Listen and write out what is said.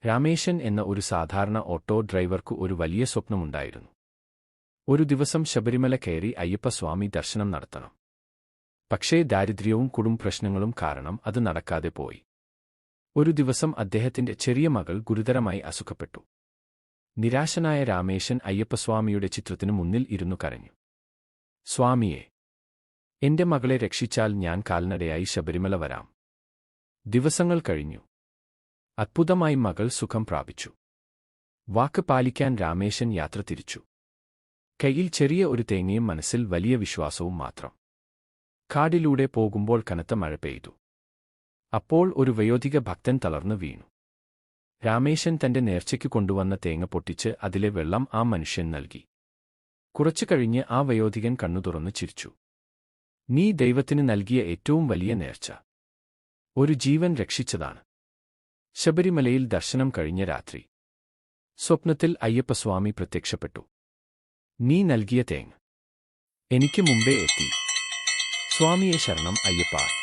രാമേശൻ എന്ന ഒരു സാധാരണ ഓട്ടോ ഡ്രൈവർക്കു ഒരു വലിയ സ്വപ്നമുണ്ടായിരുന്നു. ഒരു ദിവസം ശബരിമല കയറി അയ്യപ്പസ്വാമി ദർശനം നടത്തണം. പക്ഷേ ദാരിദ്ര്യവും കുടുംബപ്രശ്നങ്ങളും കാരണം അത് നടക്കാതെ പോയി. ഒരു ദിവസം അദ്ദേഹത്തിന്റെ ചെറിയ മകൾ ഗുരുതരമായി അസുഖപ്പെട്ടു. നിരാശനായ രാമേശൻ അയ്യപ്പസ്വാമിയുടെ ചിത്രത്തിനു മുന്നിൽ ഇരുന്നു കരഞ്ഞു. സ്വാമിയെ, എന്റെ മകളെ രക്ഷിച്ചാൽ ഞാൻ കാൽനടയായി ശബരിമല വരാം. ദിവസങ്ങൾ കഴിഞ്ഞു. അത്ഭുതമായി മകൾ സുഖം പ്രാപിച്ചു. വാക്ക് പാലിക്കാൻ രാമേശൻ യാത്ര തിരിച്ചു. കയ്യിൽ ചെറിയ ഒരു തേങ്ങയും മനസ്സിൽ വലിയ വിശ്വാസവും മാത്രം. കാടിലൂടെ പോകുമ്പോൾ കനത്ത മഴ പെയ്തു. അപ്പോൾ ഒരു വയോധിക ഭക്തൻ തളർന്നു വീണു. രാമേശൻ തന്റെ നേർച്ചയ്ക്കു കൊണ്ടുവന്ന തേങ്ങ പൊട്ടിച്ച് അതിലെ വെള്ളം ആ മനുഷ്യൻ നൽകി. കുറച്ചു കഴിഞ്ഞ് ആ വയോധികൻ കണ്ണു തുറന്നു ചിരിച്ചു. നീ ദൈവത്തിന് നൽകിയ ഏറ്റവും വലിയ നേർച്ച ഒരു ജീവൻ രക്ഷിച്ചതാണ്. ശബരിമലയിൽ ദർശനം കഴിഞ്ഞ രാത്രി സ്വപ്നത്തിൽ അയ്യപ്പസ്വാമി പ്രത്യക്ഷപ്പെട്ടു. നീ നൽകിയ തേങ്ങ എനിക്ക് മുമ്പേ എത്തി. സ്വാമിയെ ശരണം അയ്യപ്പ.